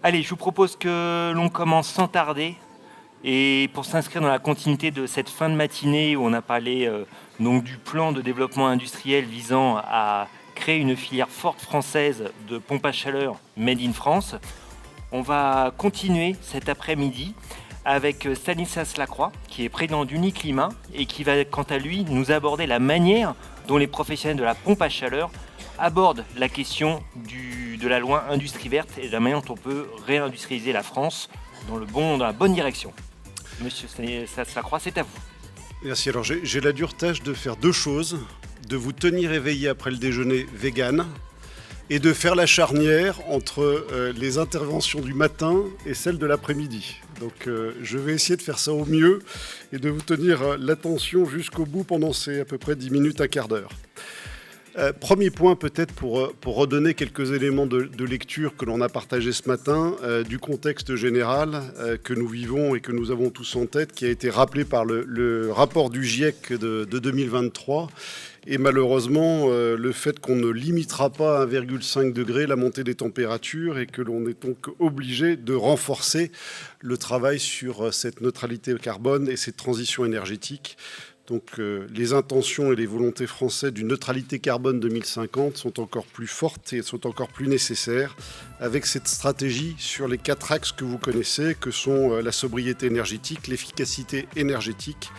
Allez, je vous propose que l'on commence sans tarder. Et pour s'inscrire dans la continuité de cette fin de matinée où on a parlé donc du plan de développement industriel visant à créer une filière forte française de pompe à chaleur made in France, on va continuer cet après-midi avec Stanislas Lacroix, qui est président d'Uniclimat et qui va quant à lui nous aborder la manière dont les professionnels de la pompe à chaleur abordent la question de la loi Industrie verte et de la manière dont on peut réindustrialiser la France dans la bonne direction. Monsieur Stanislas Lacroix, c'est à vous. Merci. Alors j'ai la dure tâche de faire deux choses, de vous tenir éveillé après le déjeuner vegan et de faire la charnière entre les interventions du matin et celles de l'après-midi. Donc je vais essayer de faire ça au mieux et de vous tenir l'attention jusqu'au bout pendant ces à peu près 10 minutes, un quart d'heure. Premier point peut-être pour redonner quelques éléments de lecture que l'on a partagé ce matin, du contexte général que nous vivons et que nous avons tous en tête, qui a été rappelé par le rapport du GIEC de 2023. Et malheureusement, le fait qu'on ne limitera pas à 1,5 degré la montée des températures et que l'on est donc obligé de renforcer le travail sur cette neutralité carbone et cette transition énergétique. Donc les intentions et les volontés françaises d'une neutralité carbone 2050 sont encore plus fortes et sont encore plus nécessaires avec cette stratégie sur les 4 axes que vous connaissez, que sont la sobriété énergétique, l'efficacité énergétique,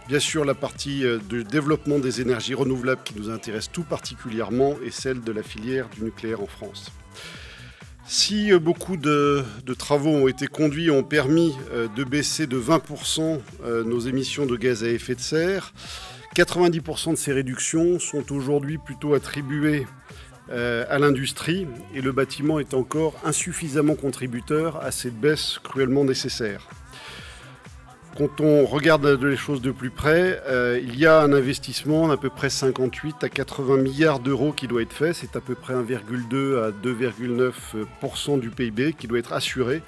bien sûr la partie de développement des énergies renouvelables qui nous intéresse tout particulièrement et celle de la filière du nucléaire en France. Si beaucoup de travaux ont été conduits et ont permis de baisser de 20% nos émissions de gaz à effet de serre, 90% de ces réductions sont aujourd'hui plutôt attribuées à l'industrie et le bâtiment est encore insuffisamment contributeur à cette baisse cruellement nécessaire. Quand on regarde les choses de plus près, il y a un investissement d'à peu près 58 à 80 milliards d'euros qui doit être fait. C'est à peu près 1,2 à 2,9% du PIB qui doit être assuré,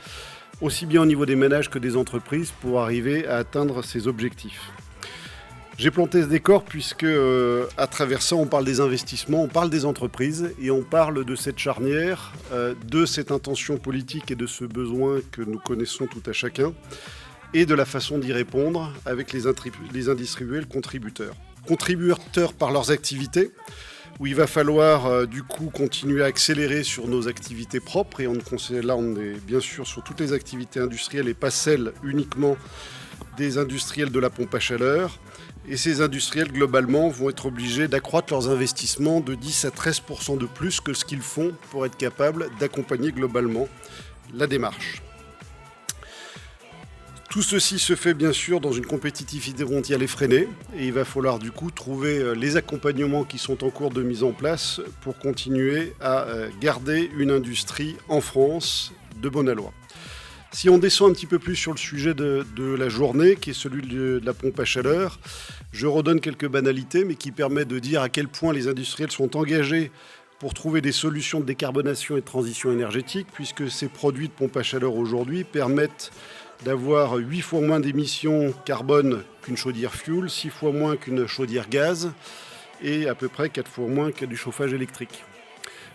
aussi bien au niveau des ménages que des entreprises, pour arriver à atteindre ces objectifs. J'ai planté ce décor puisque, à travers ça, on parle des investissements, on parle des entreprises et on parle de cette charnière, de cette intention politique et de ce besoin que nous connaissons tout à chacun, et de la façon d'y répondre avec les industriels contributeurs. Contributeurs par leurs activités, où il va falloir du coup continuer à accélérer sur nos activités propres, et là on est bien sûr sur toutes les activités industrielles et pas celles uniquement des industriels de la pompe à chaleur. Et ces industriels globalement vont être obligés d'accroître leurs investissements de 10 à 13% de plus que ce qu'ils font pour être capables d'accompagner globalement la démarche. Tout ceci se fait bien sûr dans une compétitivité mondiale effrénée et il va falloir du coup trouver les accompagnements qui sont en cours de mise en place pour continuer à garder une industrie en France de bon aloi. Si on descend un petit peu plus sur le sujet de la journée, qui est celui de la pompe à chaleur, je redonne quelques banalités, mais qui permettent de dire à quel point les industriels sont engagés pour trouver des solutions de décarbonation et de transition énergétique, puisque ces produits de pompe à chaleur aujourd'hui permettent d'avoir 8 fois moins d'émissions carbone qu'une chaudière fuel, 6 fois moins qu'une chaudière gaz et à peu près 4 fois moins que du chauffage électrique.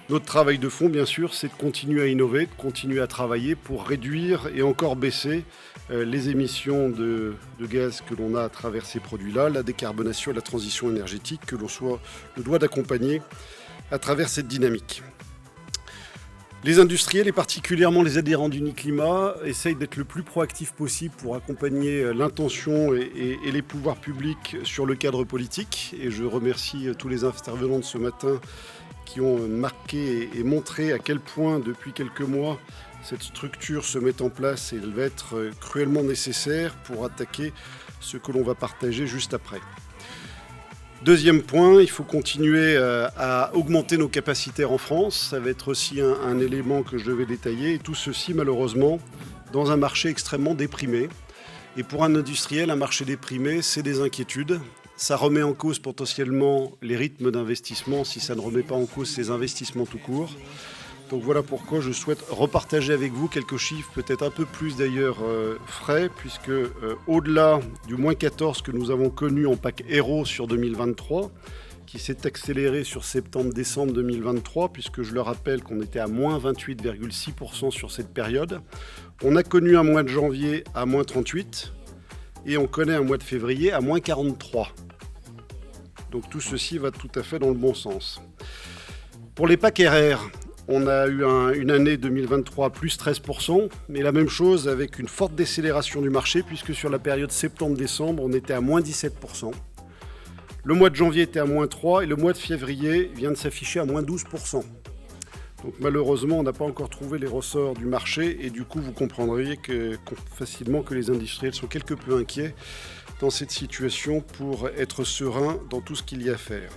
Notre travail de fond, bien sûr, c'est de continuer à innover, de continuer à travailler pour réduire et encore baisser les émissions de gaz que l'on a à travers ces produits-là, la décarbonation et la transition énergétique que l'on doit d'accompagner à travers cette dynamique. Les industriels et particulièrement les adhérents d'Uniclimat essayent d'être le plus proactifs possible pour accompagner l'intention et les pouvoirs publics sur le cadre politique. Et je remercie tous les intervenants de ce matin qui ont marqué et montré à quel point depuis quelques mois cette structure se met en place et elle va être cruellement nécessaire pour attaquer ce que l'on va partager juste après. Deuxième point, il faut continuer à augmenter nos capacités en France. Ça va être aussi un élément que je vais détailler. Et tout ceci, malheureusement, dans un marché extrêmement déprimé. Et pour un industriel, un marché déprimé, c'est des inquiétudes. Ça remet en cause potentiellement les rythmes d'investissement si ça ne remet pas en cause ces investissements tout court. Donc voilà pourquoi je souhaite repartager avec vous quelques chiffres, peut-être un peu plus d'ailleurs frais, puisque au-delà du moins 14 que nous avons connu en PAC Héros sur 2023, qui s'est accéléré sur septembre-décembre 2023, puisque je le rappelle qu'on était à moins 28,6% sur cette période. On a connu un mois de janvier à moins 38% et on connaît un mois de février à moins 43%. Donc tout ceci va tout à fait dans le bon sens. Pour les packs RR, on a eu une année 2023 plus 13%, mais la même chose avec une forte décélération du marché, puisque sur la période septembre-décembre, on était à moins 17%. Le mois de janvier était à moins 3% et le mois de février vient de s'afficher à moins 12%. Donc malheureusement, on n'a pas encore trouvé les ressorts du marché et du coup, vous comprendriez facilement que les industriels sont quelque peu inquiets dans cette situation pour être serein dans tout ce qu'il y a à faire.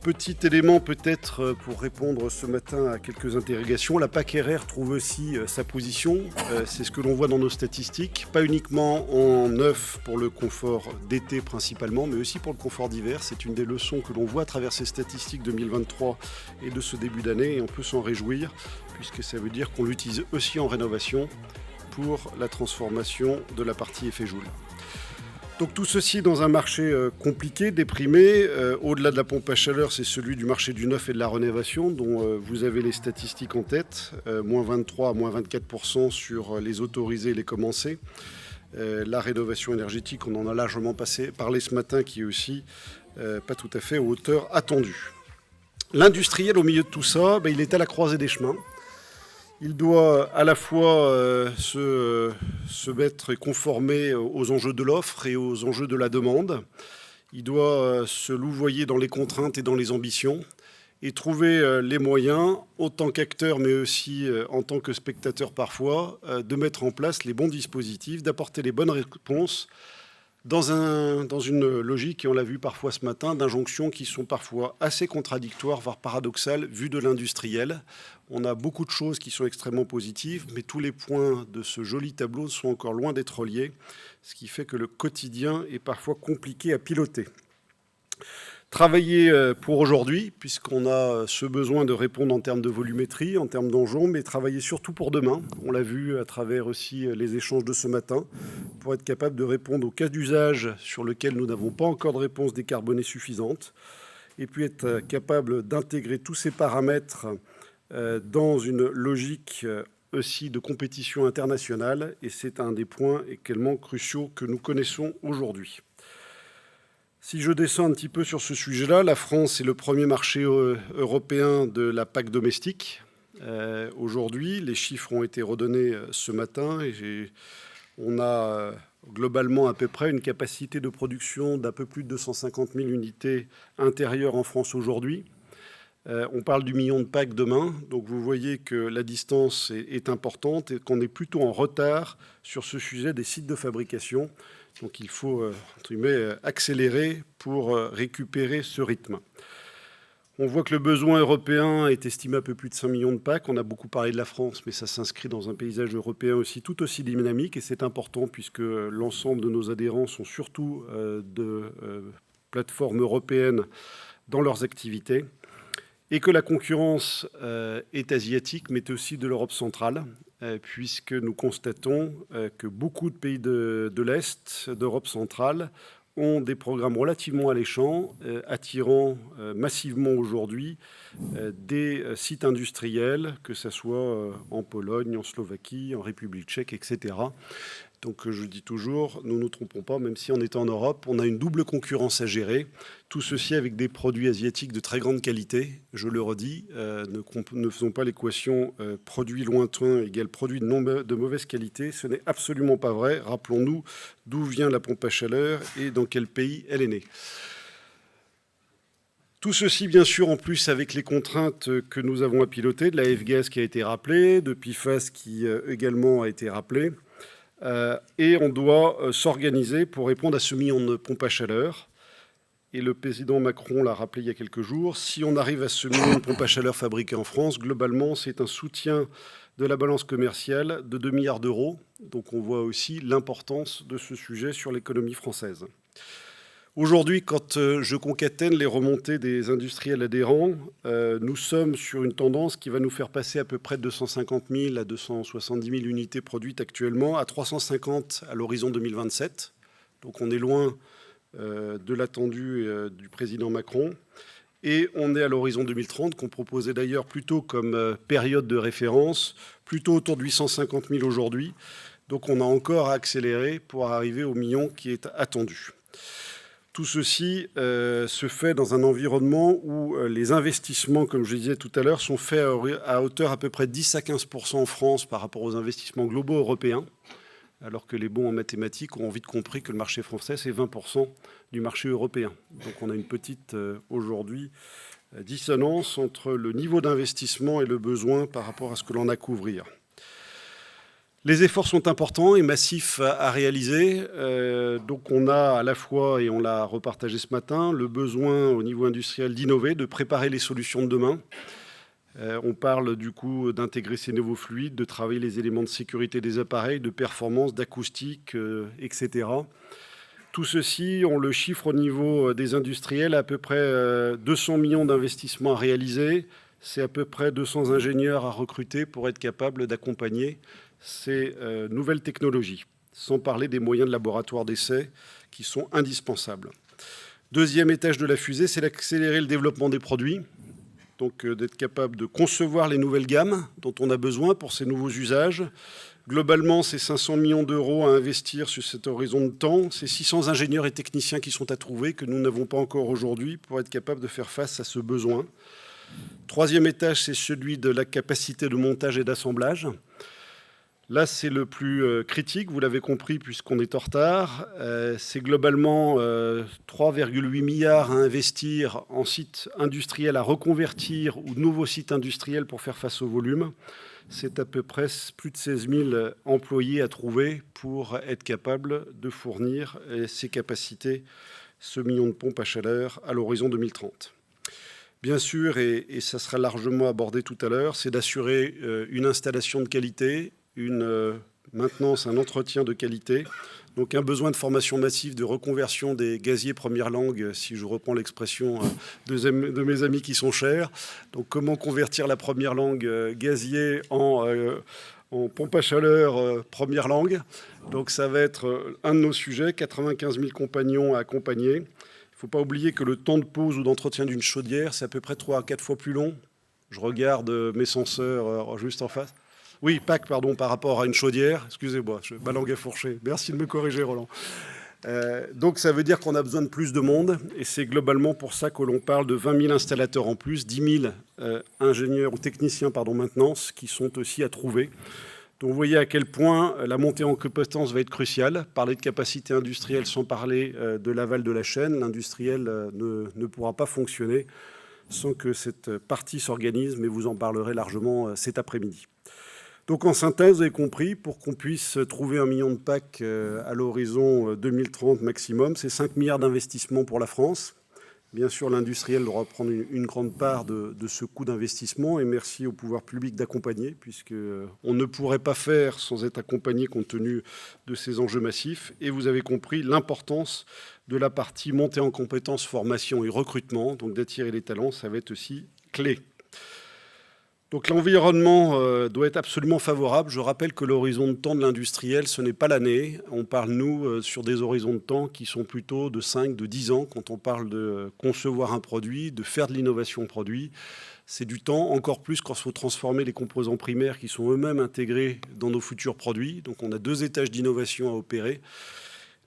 Petit élément peut-être pour répondre ce matin à quelques interrogations, la PAC RR trouve aussi sa position, c'est ce que l'on voit dans nos statistiques, pas uniquement en neuf pour le confort d'été principalement, mais aussi pour le confort d'hiver. C'est une des leçons que l'on voit à travers ces statistiques 2023 et de ce début d'année, et on peut s'en réjouir, puisque ça veut dire qu'on l'utilise aussi en rénovation pour la transformation de la partie effet Joule. Donc tout ceci dans un marché compliqué, déprimé. Au-delà de la pompe à chaleur, c'est celui du marché du neuf et de la rénovation, dont vous avez les statistiques en tête. Moins 23 à moins 24% sur les autorisés et les commencés. La rénovation énergétique, on en a largement parlé ce matin, qui est aussi pas tout à fait aux hauteurs attendues. L'industriel, au milieu de tout ça, il est à la croisée des chemins. Il doit à la fois se mettre et conformer aux enjeux de l'offre et aux enjeux de la demande. Il doit se louvoyer dans les contraintes et dans les ambitions et trouver les moyens, autant qu'acteur mais aussi en tant que spectateur parfois, de mettre en place les bons dispositifs, d'apporter les bonnes réponses dans une logique, et on l'a vu parfois ce matin, d'injonctions qui sont parfois assez contradictoires, voire paradoxales, vues de l'industriel. On a beaucoup de choses qui sont extrêmement positives, mais tous les points de ce joli tableau sont encore loin d'être reliés, ce qui fait que le quotidien est parfois compliqué à piloter. Travailler pour aujourd'hui, puisqu'on a ce besoin de répondre en termes de volumétrie, en termes d'enjeux, mais travailler surtout pour demain. On l'a vu à travers aussi les échanges de ce matin, pour être capable de répondre aux cas d'usage sur lesquels nous n'avons pas encore de réponse décarbonée suffisante, et puis être capable d'intégrer tous ces paramètres dans une logique aussi de compétition internationale, et c'est un des points également cruciaux que nous connaissons aujourd'hui. Si je descends un petit peu sur ce sujet-là, la France est le premier marché européen de la PAC domestique. Aujourd'hui, les chiffres ont été redonnés ce matin et on a globalement à peu près une capacité de production d'un peu plus de 250 000 unités intérieures en France aujourd'hui. On parle du million de packs demain, donc vous voyez que la distance est importante et qu'on est plutôt en retard sur ce sujet des sites de fabrication. Donc il faut entre guillemets, accélérer pour récupérer ce rythme. On voit que le besoin européen est estimé à peu plus de 5 millions de packs. On a beaucoup parlé de la France, mais ça s'inscrit dans un paysage européen aussi tout aussi dynamique, et c'est important puisque l'ensemble de nos adhérents sont surtout de plateformes européennes dans leurs activités, et que la concurrence est asiatique, mais aussi de l'Europe centrale, puisque nous constatons que beaucoup de pays de l'Est, d'Europe centrale, ont des programmes relativement alléchants, attirant massivement aujourd'hui des sites industriels, que ce soit en Pologne, en Slovaquie, en République tchèque, etc. Donc je dis toujours, nous ne nous trompons pas, même si on est en Europe, on a une double concurrence à gérer. Tout ceci avec des produits asiatiques de très grande qualité. Je le redis, ne faisons pas l'équation produits lointains égale produits de mauvaise qualité. Ce n'est absolument pas vrai. Rappelons-nous d'où vient la pompe à chaleur et dans quel pays elle est née. Tout ceci, bien sûr, en plus avec les contraintes que nous avons à piloter, de la F-Gaz qui a été rappelée, de PFAS qui également a été rappelé. Et on doit s'organiser pour répondre à ce million de pompes à chaleur. Et le président Macron l'a rappelé il y a quelques jours, si on arrive à ce million de pompes à chaleur fabriquées en France, globalement, c'est un soutien de la balance commerciale de 2 milliards d'euros. Donc on voit aussi l'importance de ce sujet sur l'économie française. Aujourd'hui, quand je concatène les remontées des industriels adhérents, nous sommes sur une tendance qui va nous faire passer à peu près de 250 000 à 270 000 unités produites actuellement, à 350 à l'horizon 2027. Donc on est loin de l'attendu du président Macron. Et on est à l'horizon 2030, qu'on proposait d'ailleurs plutôt comme période de référence, plutôt autour de 850 000 aujourd'hui. Donc on a encore à accélérer pour arriver au million qui est attendu. Tout ceci se fait dans un environnement où les investissements, comme je disais tout à l'heure, sont faits à hauteur à peu près 10 à 15% en France par rapport aux investissements globaux européens, alors que les bons en mathématiques ont vite compris que le marché français, c'est 20% du marché européen. Donc on a une petite, aujourd'hui, dissonance entre le niveau d'investissement et le besoin par rapport à ce que l'on a à couvrir. Les efforts sont importants et massifs à réaliser. Donc on a à la fois, et on l'a repartagé ce matin, le besoin au niveau industriel d'innover, de préparer les solutions de demain. On parle du coup d'intégrer ces nouveaux fluides, de travailler les éléments de sécurité des appareils, de performance, d'acoustique, etc. Tout ceci, on le chiffre au niveau des industriels, à peu près 200 millions d'investissements à réaliser. C'est à peu près 200 ingénieurs à recruter pour être capable d'accompagner ces nouvelles technologies, sans parler des moyens de laboratoire d'essai qui sont indispensables. Deuxième étage de la fusée, c'est d'accélérer le développement des produits, donc d'être capable de concevoir les nouvelles gammes dont on a besoin pour ces nouveaux usages. Globalement, c'est 500 millions d'euros à investir sur cet horizon de temps. C'est 600 ingénieurs et techniciens qui sont à trouver, que nous n'avons pas encore aujourd'hui, pour être capable de faire face à ce besoin. Troisième étage, c'est celui de la capacité de montage et d'assemblage. Là, c'est le plus critique, vous l'avez compris, puisqu'on est en retard. C'est globalement 3,8 milliards à investir en sites industriels à reconvertir ou de nouveaux sites industriels pour faire face au volume. C'est à peu près plus de 16 000 employés à trouver pour être capable de fournir ces capacités, ce million de pompes à chaleur à l'horizon 2030. Bien sûr, et ça sera largement abordé tout à l'heure, c'est d'assurer une installation de qualité, une maintenance, un entretien de qualité. Donc un besoin de formation massive, de reconversion des gaziers première langue, si je reprends l'expression de mes amis qui sont chers. Donc comment convertir la première langue gazier en pompe à chaleur première langue. Donc ça va être un de nos sujets, 95 000 compagnons à accompagner. Il ne faut pas oublier que le temps de pause ou d'entretien d'une chaudière, c'est à peu près 3 à 4 fois plus long. Je regarde mes senseurs juste en face. Oui, PAC, pardon, par rapport à une chaudière. Excusez-moi, ma langue est fourchée. Merci de me corriger, Roland. Donc, ça veut dire qu'on a besoin de plus de monde. Et c'est globalement pour ça que l'on parle de 20 000 installateurs en plus, 10 000 ingénieurs ou techniciens, maintenance, qui sont aussi à trouver. Donc, vous voyez à quel point la montée en compétences va être cruciale. Parler de capacité industrielle sans parler de l'aval de la chaîne, l'industriel ne pourra pas fonctionner sans que cette partie s'organise, mais vous en parlerez largement cet après-midi. Donc en synthèse, vous avez compris, pour qu'on puisse trouver 1 million de PAC à l'horizon 2030 maximum, c'est 5 milliards d'investissements pour la France. Bien sûr, l'industriel doit prendre une grande part de ce coût d'investissement et merci au pouvoir public d'accompagner, puisqu'on ne pourrait pas faire sans être accompagné compte tenu de ces enjeux massifs. Et vous avez compris l'importance de la partie montée en compétences, formation et recrutement, donc d'attirer les talents, ça va être aussi clé. Donc l'environnement doit être absolument favorable. Je rappelle que l'horizon de temps de l'industriel, ce n'est pas l'année. On parle, nous, sur des horizons de temps qui sont plutôt de 5, de 10 ans. Quand on parle de concevoir un produit, de faire de l'innovation produit, c'est du temps, encore plus quand il faut transformer les composants primaires qui sont eux-mêmes intégrés dans nos futurs produits. Donc on a 2 étages d'innovation à opérer.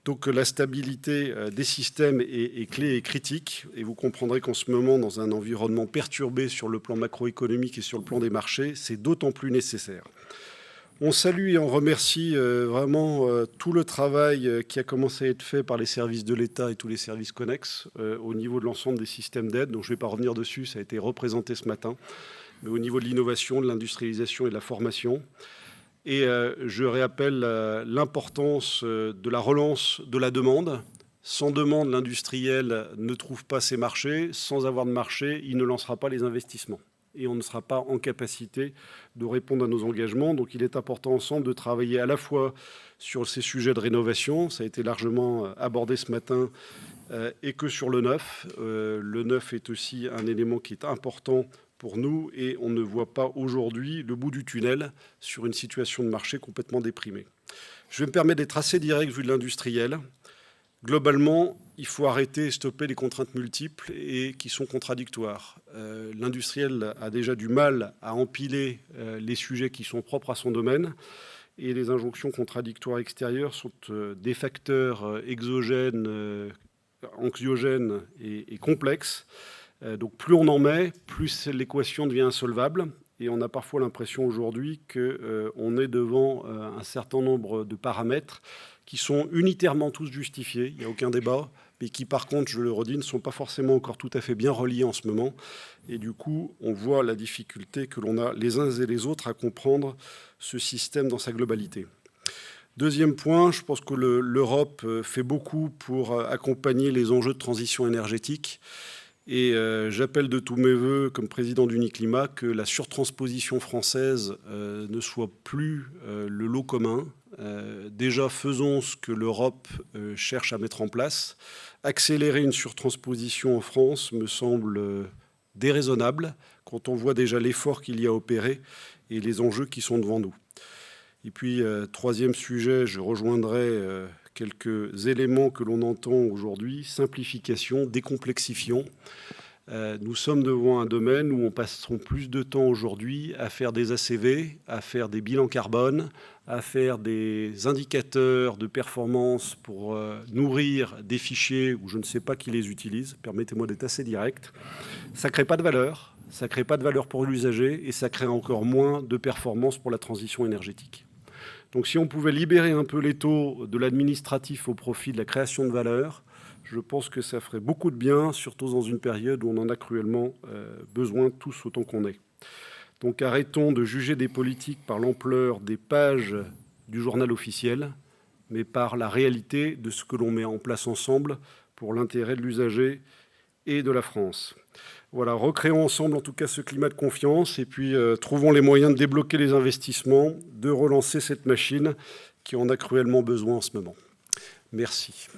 Donc la stabilité des systèmes est clé et critique. Et vous comprendrez qu'en ce moment, dans un environnement perturbé sur le plan macroéconomique et sur le plan des marchés, c'est d'autant plus nécessaire. On salue et on remercie vraiment tout le travail qui a commencé à être fait par les services de l'État et tous les services connexes au niveau de l'ensemble des systèmes d'aide. Donc je ne vais pas revenir dessus, ça a été représenté ce matin. Mais au niveau de l'innovation, de l'industrialisation et de la formation. Et je réappelle l'importance de la relance de la demande. Sans demande, l'industriel ne trouve pas ses marchés. Sans avoir de marché, il ne lancera pas les investissements. Et on ne sera pas en capacité de répondre à nos engagements. Donc il est important ensemble de travailler à la fois sur ces sujets de rénovation, ça a été largement abordé ce matin, et que sur le neuf. Le neuf est aussi un élément qui est important pour nous et on ne voit pas aujourd'hui le bout du tunnel sur une situation de marché complètement déprimée. Je vais me permettre d'être assez direct vu de l'industriel. Globalement, il faut arrêter et stopper les contraintes multiples et qui sont contradictoires. L'industriel a déjà du mal à empiler les sujets qui sont propres à son domaine, et les injonctions contradictoires extérieures sont des facteurs exogènes, anxiogènes et complexes. Donc plus on en met, plus l'équation devient insolvable. Et on a parfois l'impression aujourd'hui qu'on est devant un certain nombre de paramètres qui sont unitairement tous justifiés, il n'y a aucun débat, mais qui par contre, je le redis, ne sont pas forcément encore tout à fait bien reliés en ce moment. Et du coup, on voit la difficulté que l'on a les uns et les autres à comprendre ce système dans sa globalité. Deuxième point, je pense que l'Europe fait beaucoup pour accompagner les enjeux de transition énergétique. Et j'appelle de tous mes voeux, comme président d'Uniclimat, que la surtransposition française ne soit plus le lot commun. Déjà, faisons ce que l'Europe cherche à mettre en place. Accélérer une surtransposition en France me semble déraisonnable quand on voit déjà l'effort qu'il y a à opérer et les enjeux qui sont devant nous. Et puis, troisième sujet, je rejoindrai quelques éléments que l'on entend aujourd'hui, simplification, décomplexification. Nous sommes devant un domaine où on passera plus de temps aujourd'hui à faire des ACV, à faire des bilans carbone, à faire des indicateurs de performance pour nourrir des fichiers où je ne sais pas qui les utilise. Permettez-moi d'être assez direct. Ça ne crée pas de valeur, ça ne crée pas de valeur pour l'usager et ça crée encore moins de performance pour la transition énergétique. Donc si on pouvait libérer un peu les taux de l'administratif au profit de la création de valeur, je pense que ça ferait beaucoup de bien, surtout dans une période où on en a cruellement besoin tous autant qu'on est. Donc arrêtons de juger des politiques par l'ampleur des pages du journal officiel, mais par la réalité de ce que l'on met en place ensemble pour l'intérêt de l'usager et de la France. Voilà, recréons ensemble en tout cas ce climat de confiance et puis trouvons les moyens de débloquer les investissements, de relancer cette machine qui en a cruellement besoin en ce moment. Merci.